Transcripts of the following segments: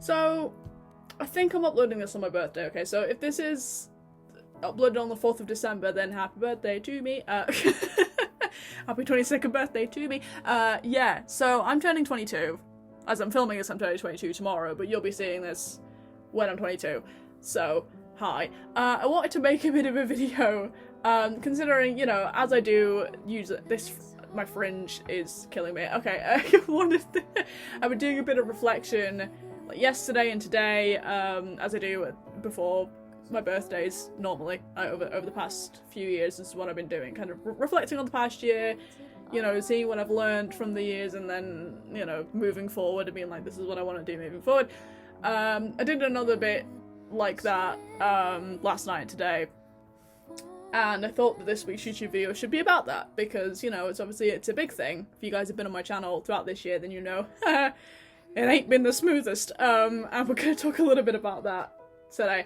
So, I think I'm uploading this on my birthday, okay? So if this is uploaded on the 4th of December, then happy birthday to me. Happy 22nd birthday to me. Yeah, so I'm turning 22. As I'm filming this, I'm turning 22 tomorrow, but you'll be seeing this when I'm 22. So, hi. I wanted to make a bit of a video, considering, you know, as I do use this, my fringe is killing me. Okay, I've been doing a bit of reflection like yesterday and today, as I do before my birthdays normally, over the past few years. This is what I've been doing, kind of reflecting on the past year, you know, seeing what I've learned from the years, and then, you know, moving forward and being like, this is what I want to do moving forward. I did another bit like that last night and today, and I thought that this week's YouTube video should be about that, because, you know, it's a big thing. If you guys have been on my channel throughout this year, then you know it ain't been the smoothest, and we're going to talk a little bit about that today.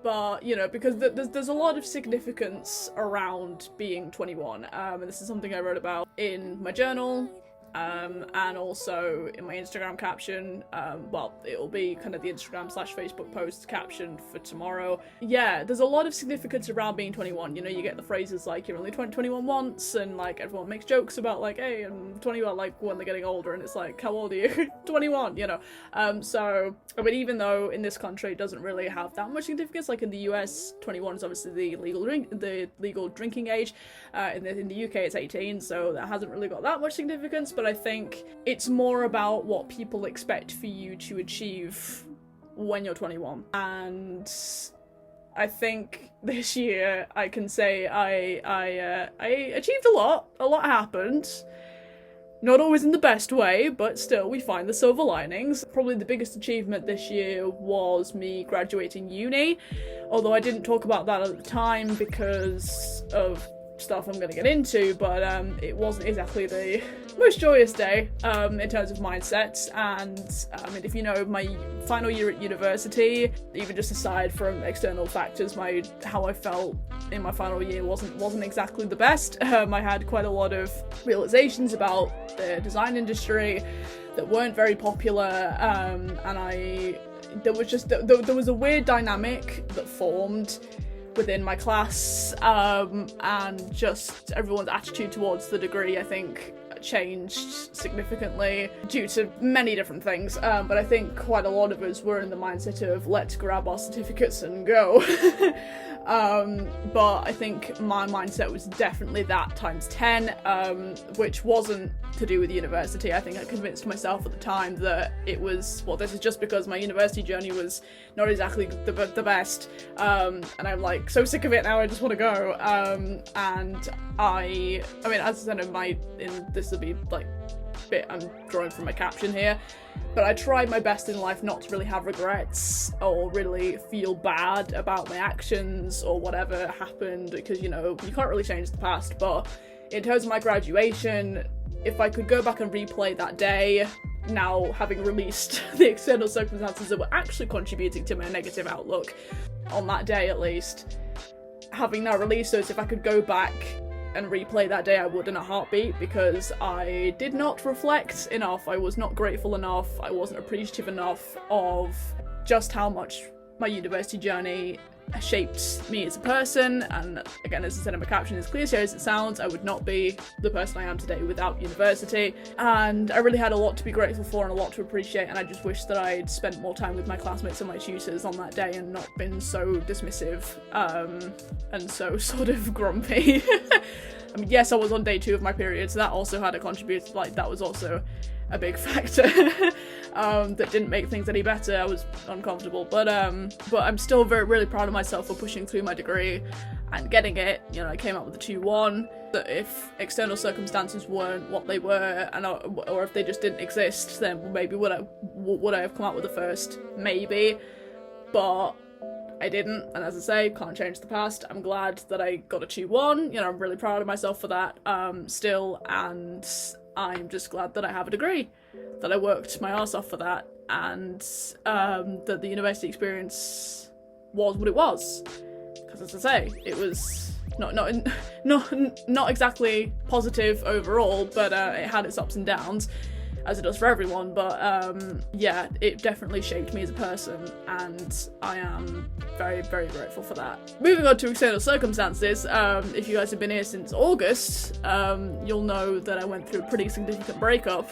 But, you know, because there's a lot of significance around being 21, and this is something I wrote about in my journal, and also in my Instagram caption. Well, it'll be kind of the Instagram/Facebook post caption for tomorrow. Yeah, there's a lot of significance around being 21. You know, you get the phrases like, you're only 21 once, and like everyone makes jokes about like, hey, I'm 21, like when they're getting older, and it's like, how old are you? 21, you know. So, I mean, even though in this country it doesn't really have that much significance, like in the US, 21 is obviously the legal drinking age. In the UK it's 18, so that hasn't really got that much significance, but I think it's more about what people expect for you to achieve when you're 21. And I think this year I can say I achieved a lot. A lot happened. Not always in the best way, but still we find the silver linings. Probably the biggest achievement this year was me graduating uni, although I didn't talk about that at the time because of stuff I'm gonna get into, but it wasn't exactly the most joyous day in terms of mindset. And I mean, if you know, my final year at university, even just aside from external factors, how I felt in my final year wasn't exactly the best. I had quite a lot of realizations about the design industry that weren't very popular, and there was a weird dynamic that formed within my class, and just everyone's attitude towards the degree, I think, changed significantly due to many different things, but I think quite a lot of us were in the mindset of let's grab our certificates and go. But I think my mindset was definitely that times 10, which wasn't to do with university. I think I convinced myself at the time that it was, well, this is just because my university journey was not exactly the best, and I'm like so sick of it now, I just want to go. And I mean, as I said this will be like bit I'm drawing from my caption here, but I tried my best in life not to really have regrets or really feel bad about my actions or whatever happened, because, you know, you can't really change the past. But in terms of my graduation, if I could go back and replay that day, now having released the external circumstances that were actually contributing to my negative outlook on that day, at least, having now released those, if I could go back and replay that day, I would in a heartbeat, because I did not reflect enough, I was not grateful enough, I wasn't appreciative enough of just how much my university journey shaped me as a person. And again, as I said in my caption, as cliche as it sounds, I would not be the person I am today without university, and I really had a lot to be grateful for and a lot to appreciate, and I just wish that I'd spent more time with my classmates and my tutors on that day and not been so dismissive, and so sort of grumpy. I mean, yes, I was on day 2 of my period, so that also had a contribution, like, that was also a big factor that didn't make things any better. I was uncomfortable, but I'm still really proud of myself for pushing through my degree and getting it. You know, I came out with a 2-1. That if external circumstances weren't what they were, or if they just didn't exist, then maybe would I have come out with a first? Maybe, but I didn't, and as I say, can't change the past. I'm glad that I got a 2-1, you know, I'm really proud of myself for that, still, and I'm just glad that I have a degree, that I worked my arse off for that, and that the university experience was what it was. Because as I say, it was not exactly positive overall, but it had its ups and downs. as it does for everyone, but yeah, it definitely shaped me as a person, and I am very, very grateful for that. Moving on to external circumstances, if you guys have been here since August, you'll know that I went through a pretty significant breakup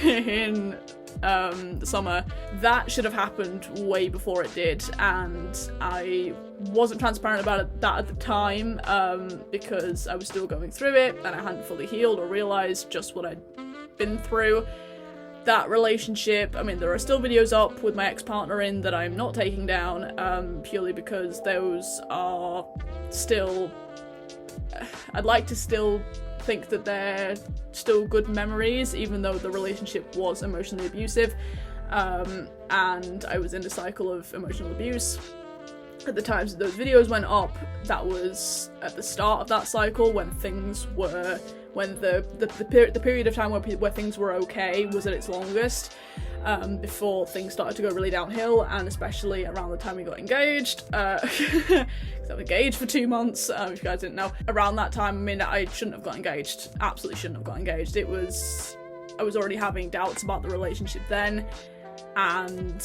in the summer. That should have happened way before it did, and I wasn't transparent about that at the time, because I was still going through it and I hadn't fully healed or realised just what I'd been through. That relationship, I mean, there are still videos up with my ex-partner in that I'm not taking down, purely because those are still, I'd like to still think that they're still good memories, even though the relationship was emotionally abusive, and I was in a cycle of emotional abuse. At the times that those videos went up, that was at the start of that cycle, when things were, when the period of time where things were okay was at its longest, before things started to go really downhill, and especially around the time we got engaged, because I was engaged for 2 months, if you guys didn't know. Around that time, I mean, I shouldn't have got engaged, absolutely shouldn't have got engaged. I was already having doubts about the relationship then, and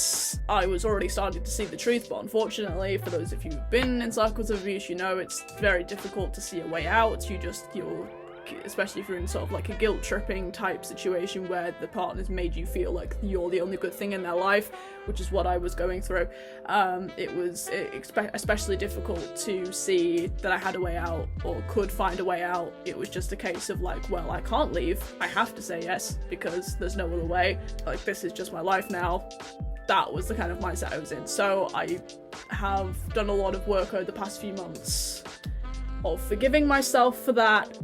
I was already starting to see the truth, but unfortunately, for those of you who've been in cycles of abuse, you know it's very difficult to see a way out. You're especially if you're in sort of like a guilt-tripping type situation where the partner's made you feel like you're the only good thing in their life, which is what I was going through. It was especially difficult to see that I had a way out or could find a way out. It was just a case of like, well, I can't leave, I have to say yes because there's no other way, like this is just my life now. That was the kind of mindset I was in. So I have done a lot of work over the past few months of forgiving myself for that,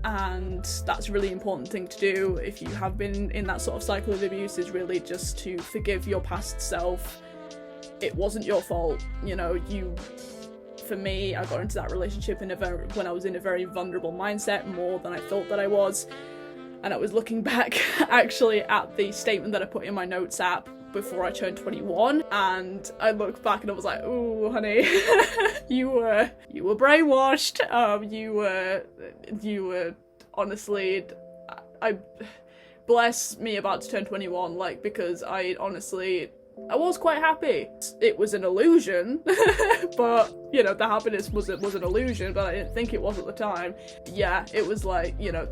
and that's a really important thing to do if you have been in that sort of cycle of abuse, is really just to forgive your past self. It wasn't your fault, you know. For me, I got into that relationship when I was in a very vulnerable mindset, more than I thought that I was, and I was looking back actually at the statement that I put in my notes app before I turned 21, and I looked back and I was like, ooh, honey, you were brainwashed. You were honestly, I bless me about to turn 21, like, because I was quite happy. It was an illusion, but, you know, the happiness was an illusion, but I didn't think it was at the time. Yeah, it was like, you know,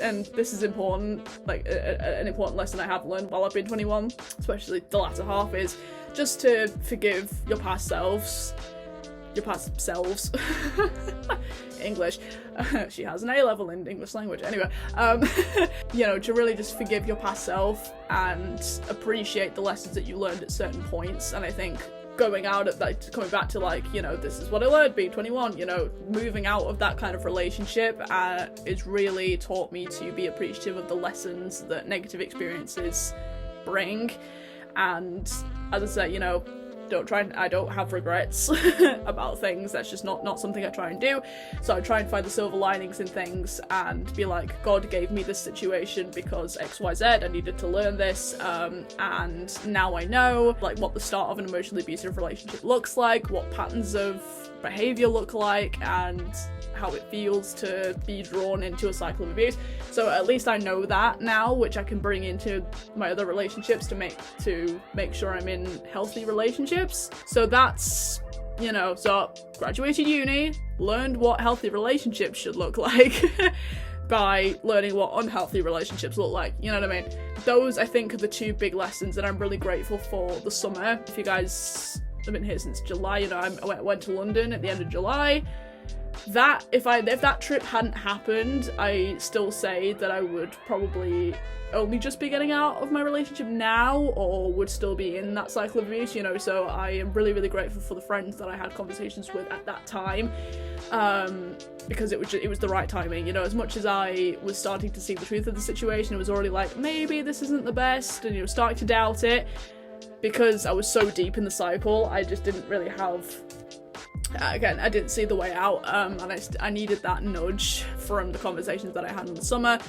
and this is important, like, an important lesson I have learned while I've been 21, especially the latter half, is just to forgive your past selves. English. She has an A-level in English language. Anyway, you know, to really just forgive your past self and appreciate the lessons that you learned at certain points. And I think coming back to like, you know, this is what I learned being 21, you know, moving out of that kind of relationship it's really taught me to be appreciative of the lessons that negative experiences bring. And as I said, you know, I don't have regrets about things. That's just not something I try and do. So I try and find the silver linings in things and be like, God gave me this situation because XYZ, I needed to learn this, and now I know like what the start of an emotionally abusive relationship looks like, what patterns of behavior look like, and how it feels to be drawn into a cycle of abuse. So at least I know that now, which I can bring into my other relationships to make sure I'm in healthy relationships. So that's, you know, so graduated uni, learned what healthy relationships should look like by learning what unhealthy relationships look like, you know what I mean? Those, I think, are the two big lessons that I'm really grateful for the summer. If you guys have been here since July, you know, I went to London at the end of July. That, if that trip hadn't happened, I still say that I would probably only just be getting out of my relationship now, or would still be in that cycle of abuse, you know. So I am really, really grateful for the friends that I had conversations with at that time, because it was the right timing, you know. As much as I was starting to see the truth of the situation, it was already like, maybe this isn't the best, and, you know, starting to doubt it, because I was so deep in the cycle. I just didn't really have, again, I didn't see the way out, and I needed that nudge from the conversations that I had in the summer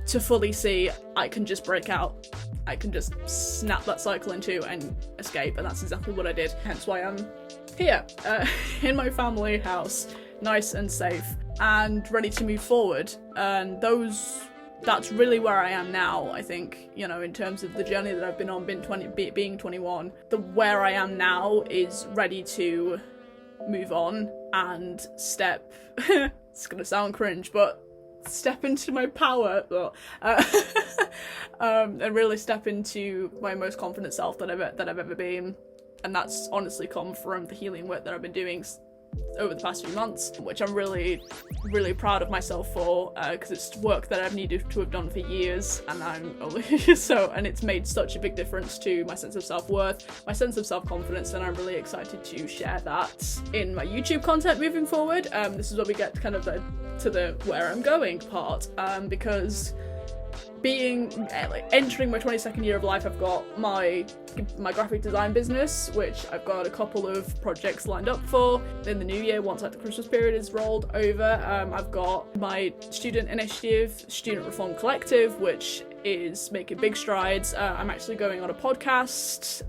to fully see I can just break out. I can just snap that cycle in two and escape, and that's exactly what I did. Hence why I'm here, in my family house, nice and safe, and ready to move forward. And those that's really where I am now. I think, you know, in terms of the journey that I've been on, being 21, where I am now is ready to move on and step, it's gonna sound cringe, but step into my power, and really step into my most confident self that I've ever been. And that's honestly come from the healing work that I've been doing over the past few months, which I'm really proud of myself for, because it's work that I've needed to have done for years, and I'm only and it's made such a big difference to my sense of self-worth, my sense of self-confidence, and I'm really excited to share that in my YouTube content moving forward. This is where we get kind of to the where I'm going part, because entering my 22nd year of life, I've got my graphic design business, which I've got a couple of projects lined up for in the new year once like the Christmas period is rolled over. I've got my student initiative, Student Reform Collective, which is making big strides. I'm actually going on a podcast,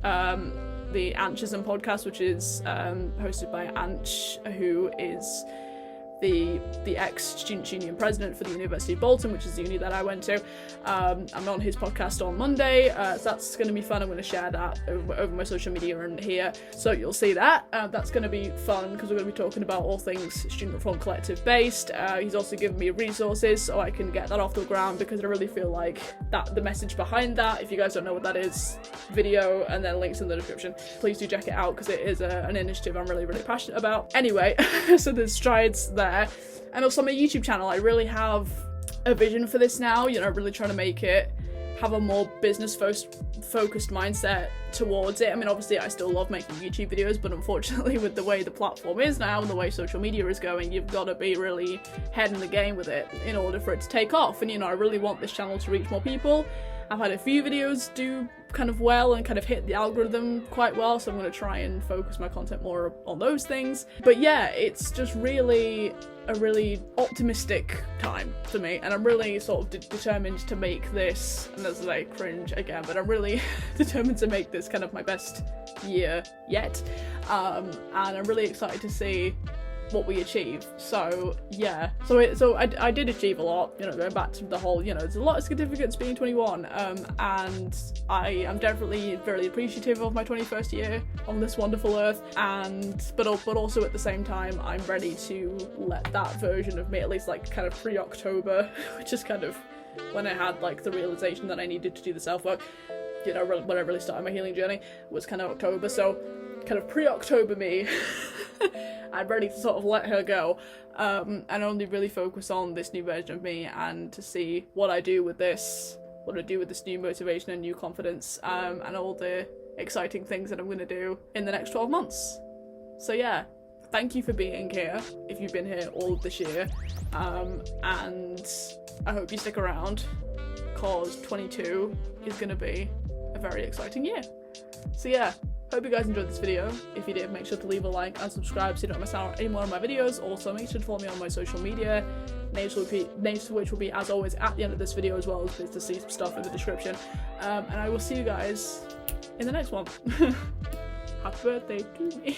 the Anchism podcast, which is hosted by Anch, who is the ex-Student Union president for the University of Bolton, which is the uni that I went to. I'm on his podcast on Monday, so that's going to be fun. I'm going to share that over my social media and here, so you'll see that. That's going to be fun because we're going to be talking about all things Student Reform Collective based. He's also given me resources so I can get that off the ground, because I really feel like that the message behind that, if you guys don't know what that is, video and then links in the description, please do check it out, because it is an initiative I'm really passionate about. Anyway, so there's strides there. And also my YouTube channel, I really have a vision for this now, you know, really trying to make it have a more business focused mindset towards it. I mean, obviously I still love making YouTube videos, but unfortunately with the way the platform is now and the way social media is going, you've got to be really head in the game with it in order for it to take off. And, you know, I really want this channel to reach more people. I've had a few videos do kind of well and kind of hit the algorithm quite well, so I'm going to try and focus my content more on those things. But yeah, it's just really a really optimistic time for me, and I'm really sort of determined to make this, and as I cringe again, but I'm really determined to make this kind of my best year yet, and I'm really excited to see what we achieve. So yeah, so I did achieve a lot, you know, going back to the whole, you know, there's a lot of significance being 21, and I am definitely very appreciative of my 21st year on this wonderful earth, but also at the same time I'm ready to let that version of me, at least like kind of pre-October, which is kind of when I had like the realization that I needed to do the self-work, you know, when I really started my healing journey was kind of October, so kind of pre-October me, I'm ready to sort of let her go, and only really focus on this new version of me, and to see what I do with this new motivation and new confidence, and all the exciting things that I'm going to do in the next 12 months. So yeah, thank you for being here, if you've been here all of this year, and I hope you stick around, cause 22 is going to be a very exciting year. So yeah, hope you guys enjoyed this video. If you did, make sure to leave a like and subscribe so you don't miss out on any more of my videos. Also, make sure to follow me on my social media, names to which will be, as always, at the end of this video, as well as to see some stuff in the description. And I will see you guys in the next one. Happy birthday to me.